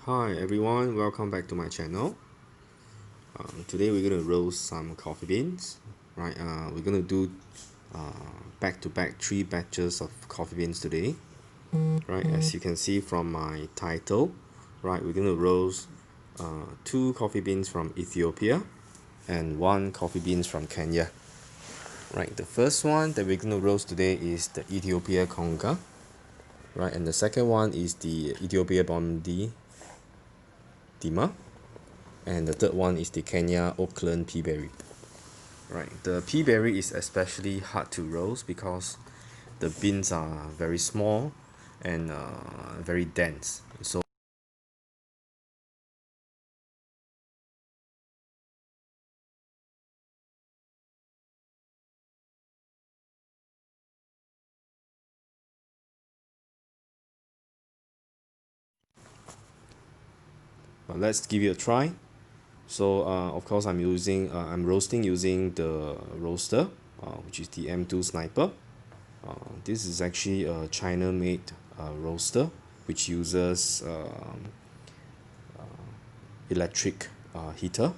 Hi everyone, welcome back to my channel. Today we're gonna roast some coffee beans, right? We're gonna do back-to-back 3 batches of coffee beans today, right? As you can see from my title, right? We're gonna roast 2 coffee beans from Ethiopia and 1 coffee beans from Kenya, right? The first one that we're gonna roast today is the Ethiopia Konga, right? And the second one is the Ethiopia Bondi Dima. And the third one is the Kenya Auckland Pea Berry. Right, the pea berry is especially hard to roast because the beans are very small and very dense. So let's give it a try. So of course I'm roasting using the roaster, which is the M2 Sniper. This is actually a China-made roaster which uses electric heater,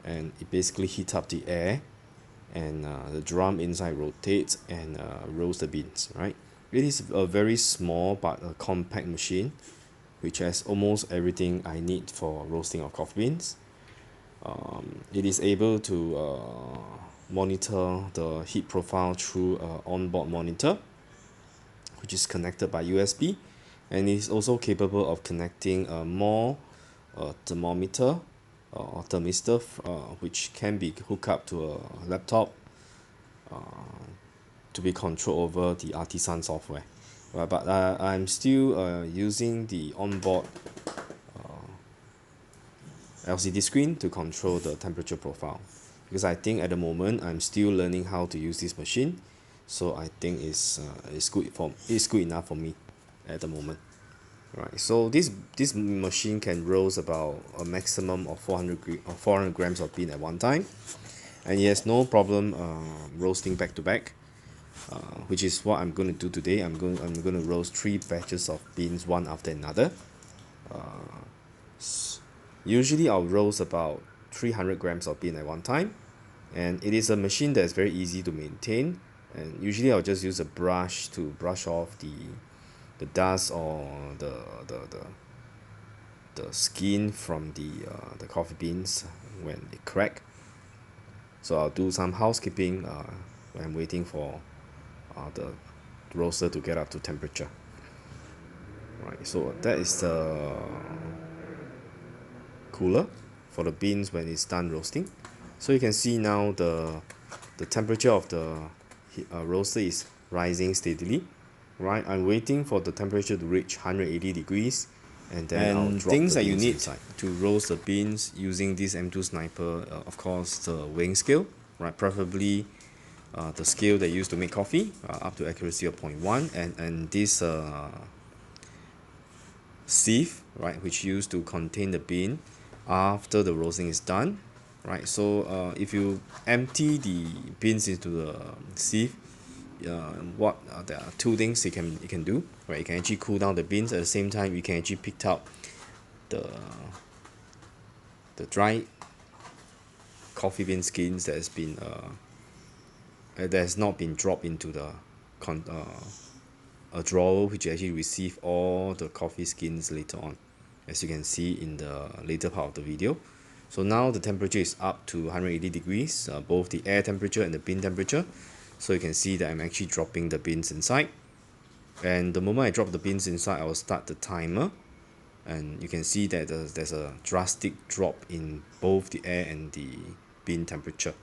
and it basically heats up the air, and the drum inside rotates and roast the beans, right? It is a very small but a compact machine which has almost everything I need for roasting of coffee beans. It is able to monitor the heat profile through a onboard monitor which is connected by USB, and is also capable of connecting a more thermometer or thermistor, which can be hooked up to a laptop to be controlled over the artisan software. But I'm still using the onboard LCD screen to control the temperature profile, because I think at the moment I'm still learning how to use this machine, so I think it's good enough for me at the moment. Right, so this machine can roast about a maximum of 400 grams of bean at one time, and it has no problem roasting back to back, which is what I'm going to do today. I'm going to roast 3 batches of beans one after another. Usually I'll roast about 300 grams of bean at one time, and it is a machine that is very easy to maintain. And usually I'll just use a brush to brush off the dust or the skin from the coffee beans when they crack. So I'll do some housekeeping when I'm waiting for the roaster to get up to temperature. Right, so that is the cooler for the beans when it's done roasting. So you can see now the temperature of the roaster is rising steadily. Right, I'm waiting for the temperature to reach 180 degrees, and then I'll drop things the that you beans need inside to roast the beans using this M2 Sniper. Of course, the weighing scale, right? Preferably the scale they use to make coffee, up to accuracy of 0.1, and this sieve, right, which used to contain the bean after the roasting is done, right? So if you empty the beans into the sieve, there are 2 things you can do, right? You can actually cool down the beans. At the same time, you can actually pick out the dry coffee bean skins that has not been dropped into the a drawer, which actually receive all the coffee skins later on, as you can see in the later part of the video. So now the temperature is up to 180 degrees, both the air temperature and the bean temperature. So you can see that I'm actually dropping the beans inside, and the moment I drop the beans inside, I will start the timer, and you can see that there's a drastic drop in both the air and the bean temperature.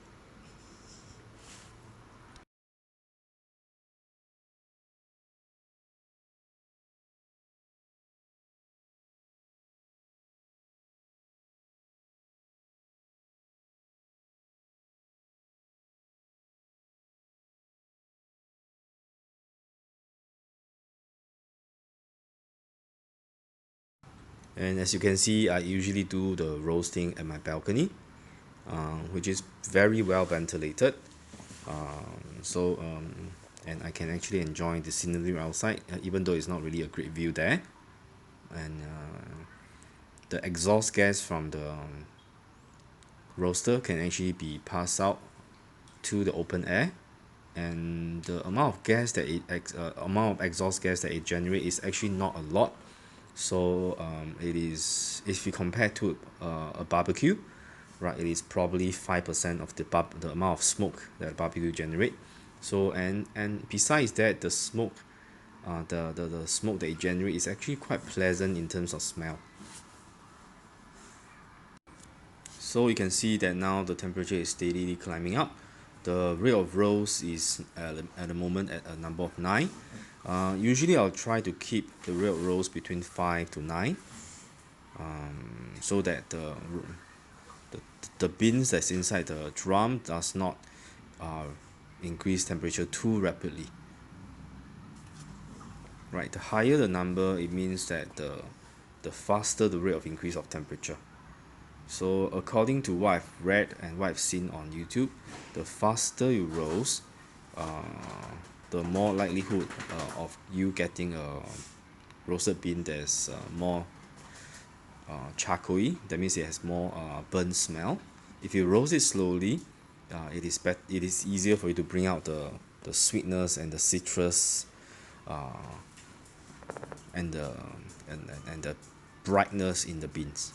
And as you can see, I usually do the roasting at my balcony, which is very well ventilated. And I can actually enjoy the scenery outside, even though it's not really a great view there. And the exhaust gas from the roaster can actually be passed out to the open air, and the amount of gas that amount of exhaust gas that it generates is actually not a lot. So it is, if you compare to a barbecue, right, it is probably 5% of the amount of smoke that barbecue generate. So and besides that, the smoke, the smoke that it generates is actually quite pleasant in terms of smell. So you can see that now the temperature is steadily climbing up. The rate of roast is at the moment at a number of 9. Usually I'll try to keep the rate of roast between 5 to 9, so that the, the beans that's inside the drum does not uh, increase temperature too rapidly. Right, the higher the number, it means that the faster the rate of increase of temperature. So according to what I've read and what I've seen on YouTube, the faster you roast, the more likelihood of you getting a roasted bean that's more charcoaly. That means it has more burnt smell. If you roast it slowly, it is easier for you to bring out the sweetness and the citrus, and the and the brightness in the beans.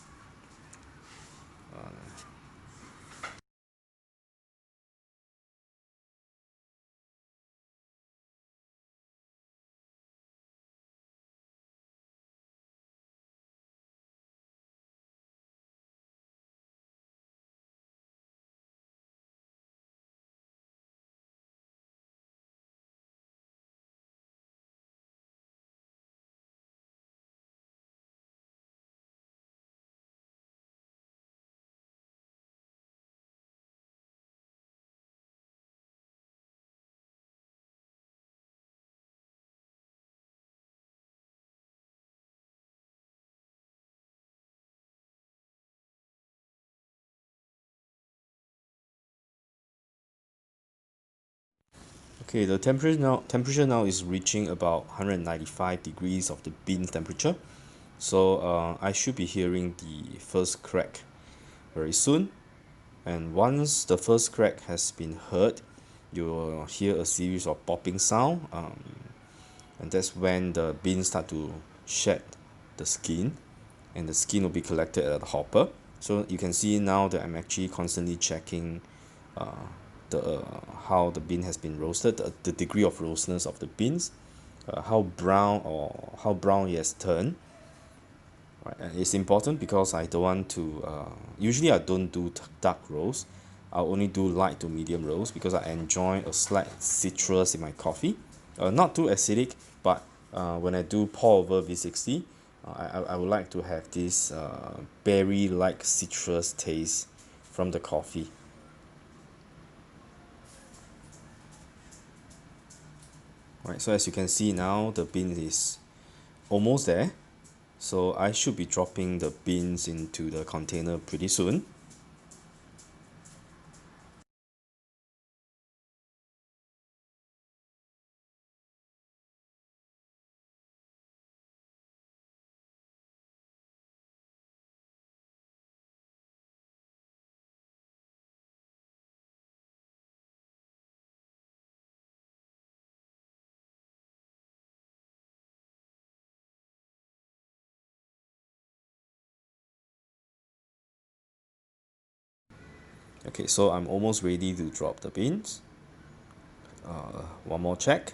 Okay, the temperature now is reaching about 195 degrees of the bean temperature. So I should be hearing the first crack very soon. And once the first crack has been heard, you will hear a series of popping sound, and that's when the beans start to shed the skin, and the skin will be collected at the hopper. So you can see now that I'm actually constantly checking the how the bean has been roasted, the degree of roastness of the beans, how brown it has turned. Right, and it's important because I don't want to. Usually, I don't do dark roast. I only do light to medium roast because I enjoy a slight citrus in my coffee. Not too acidic, but when I do pour over V60, I would like to have this berry-like citrus taste from the coffee. Right, so as you can see now, the bean is almost there. So I should be dropping the beans into the container pretty soon. Okay, so I'm almost ready to drop the beans. One more check.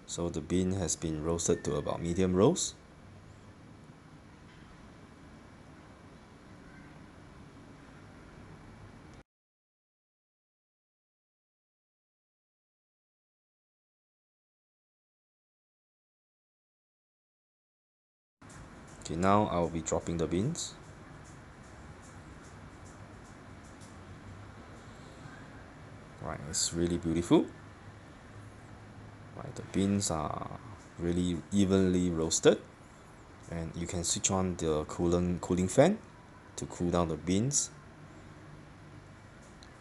So the bean has been roasted to about medium roast. Okay, now I'll be dropping the beans. Right, it's really beautiful. Right, the beans are really evenly roasted, and you can switch on the cooling fan to cool down the beans.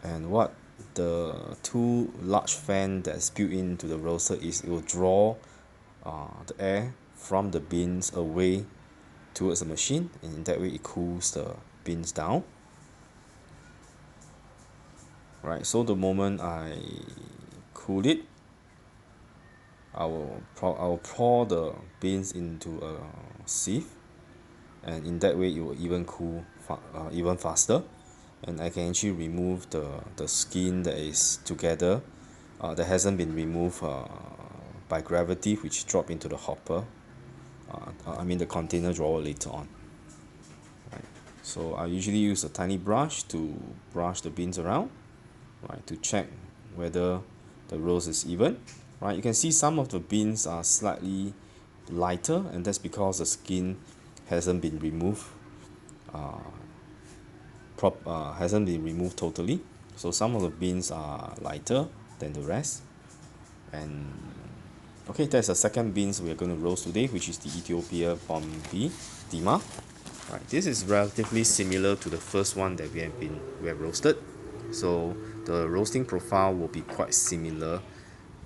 And what the two large fan that's built into the roaster is, it will draw the air from the beans away towards the machine, and in that way it cools the beans down. Right, so the moment I cool it, I will pour the beans into a sieve, and in that way it will even cool even faster, and I can actually remove the skin that is together, that hasn't been removed by gravity, which drop into the hopper, I mean the container drawer later on. Right, so I usually use a tiny brush to brush the beans around, right, to check whether the roast is even. Right, you can see some of the beans are slightly lighter, and that's because the skin hasn't been removed hasn't been removed totally. So some of the beans are lighter than the rest. And okay, that's the second beans we are going to roast today, which is the Ethiopia Bombi Dima. Right, this is relatively similar to the first one that we have roasted. So the roasting profile will be quite similar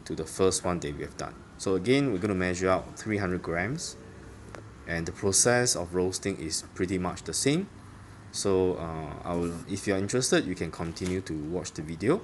to the first one that we have done. So again, we're going to measure out 300 grams, and the process of roasting is pretty much the same. So if you're interested, you can continue to watch the video.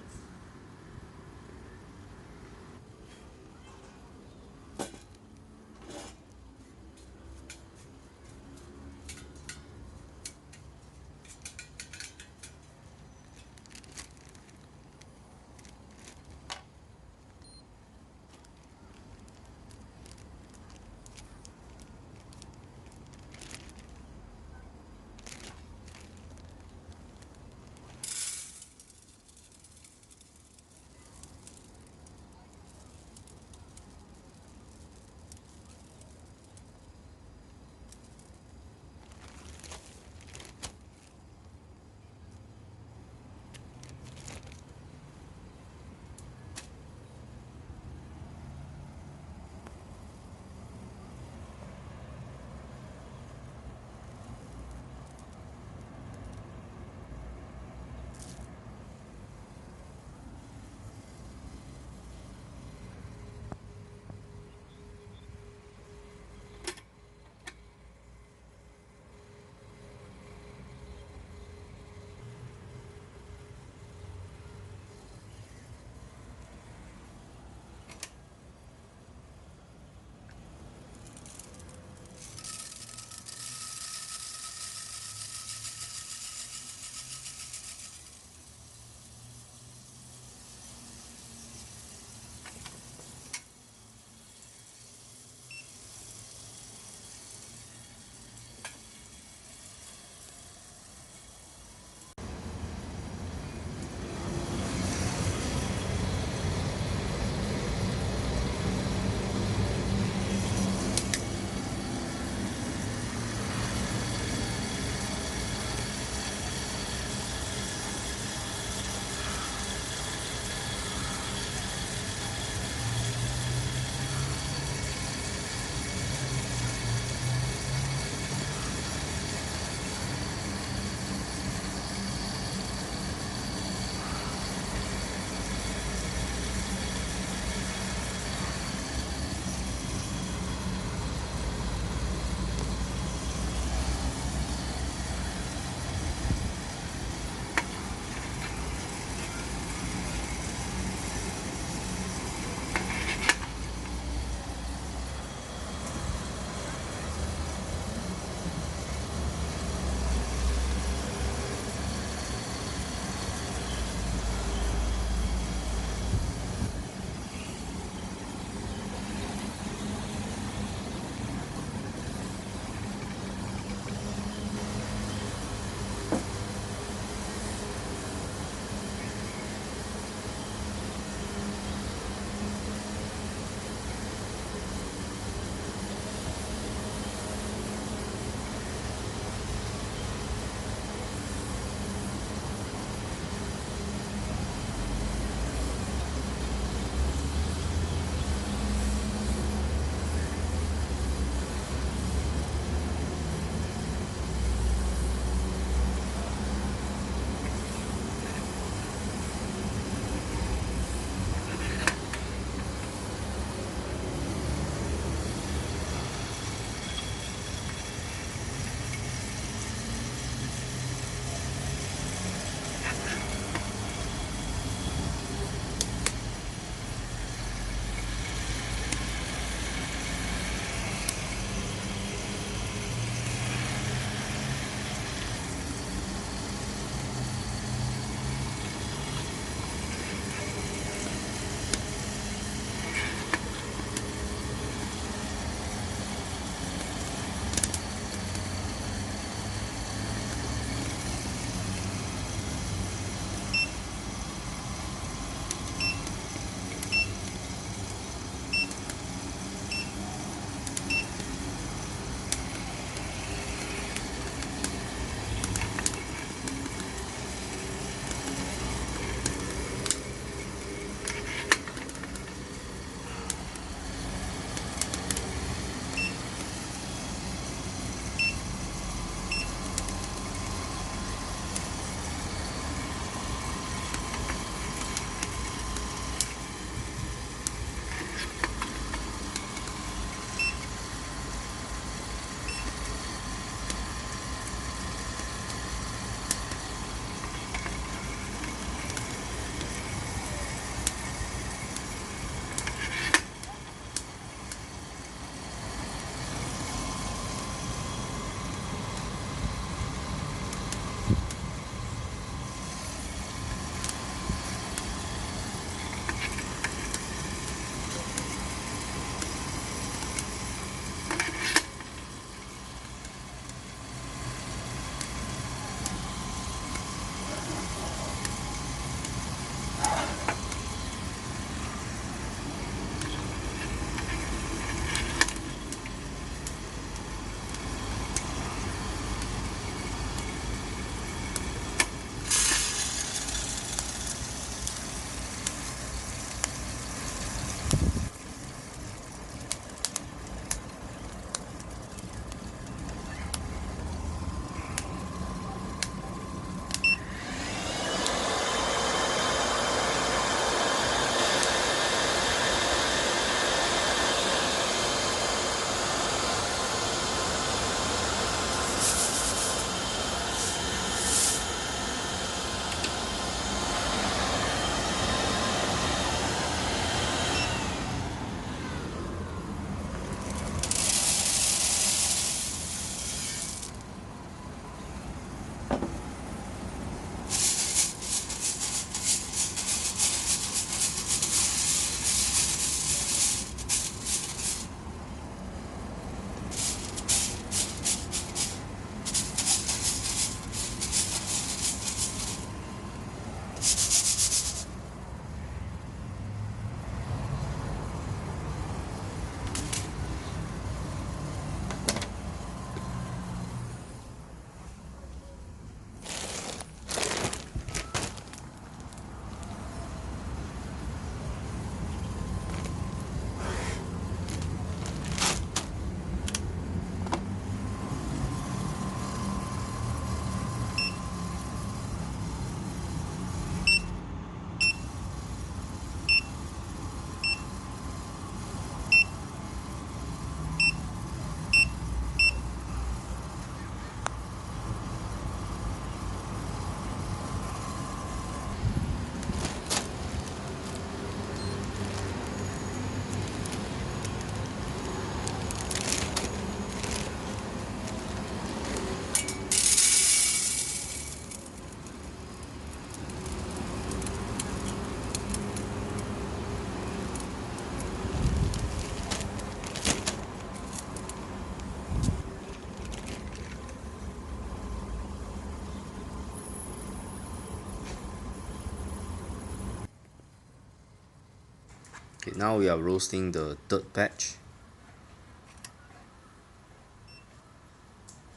Okay, now we are roasting the third batch.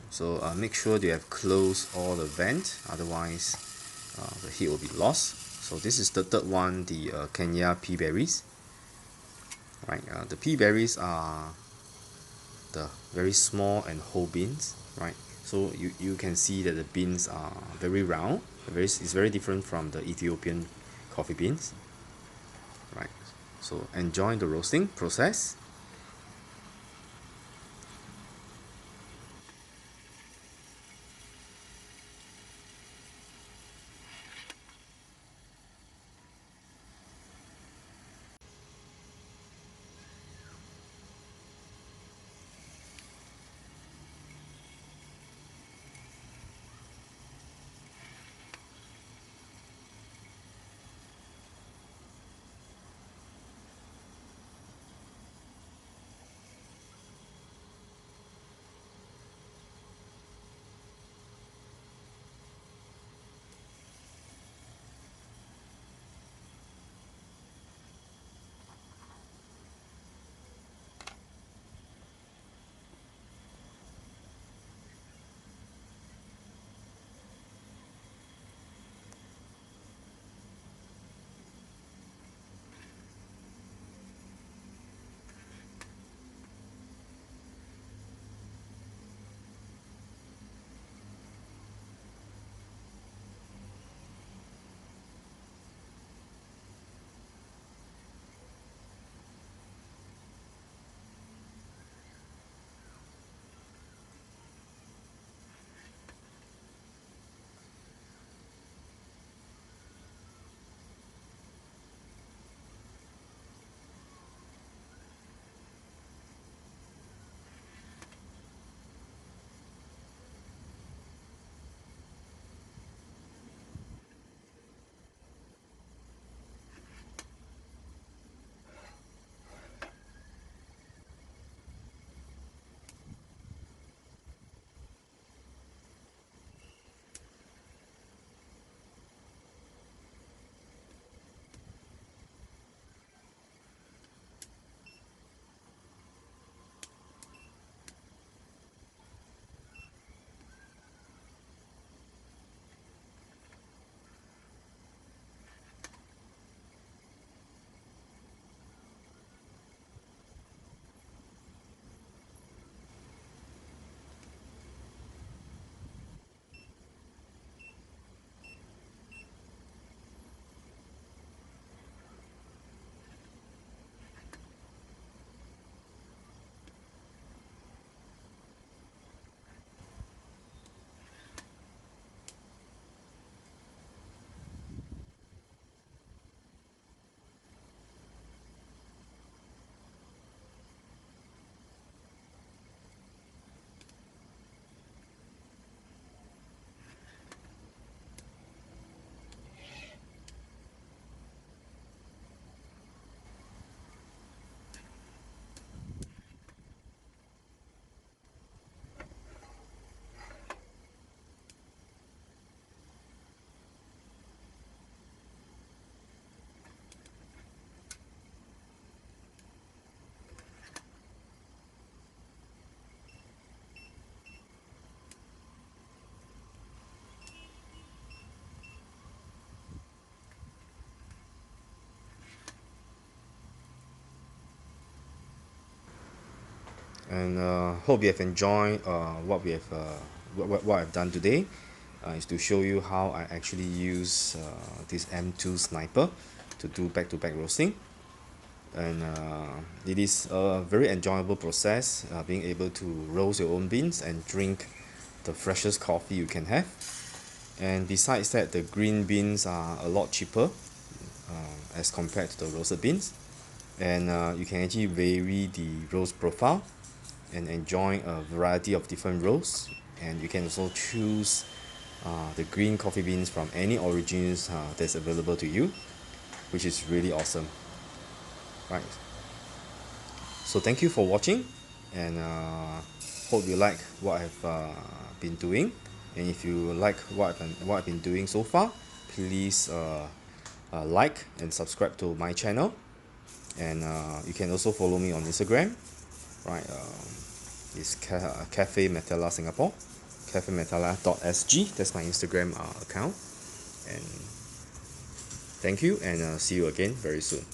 So make sure you have closed all the vents, otherwise the heat will be lost. So this is the third one, the Kenya pea berries. Right, the pea berries are the very small and whole beans. Right, so you can see that the beans are very round. It's very different from the Ethiopian coffee beans. Right, so enjoy the roasting process. And hope you have enjoyed what we have what I've done today. Is to show you how I actually use this M2 sniper to do back-to-back roasting. And it is a very enjoyable process, being able to roast your own beans and drink the freshest coffee you can have. And besides that, the green beans are a lot cheaper as compared to the roasted beans. And you can actually vary the roast profile and enjoy a variety of different roasts. And you can also choose the green coffee beans from any origins that's available to you, which is really awesome. Right. So thank you for watching, and hope you like what I've been doing. And if you like what I've been doing so far, please like and subscribe to my channel. And you can also follow me on Instagram, right? It's Cafe Metala Singapore, cafemetala.sg. That's my Instagram account. And thank you, and see you again very soon.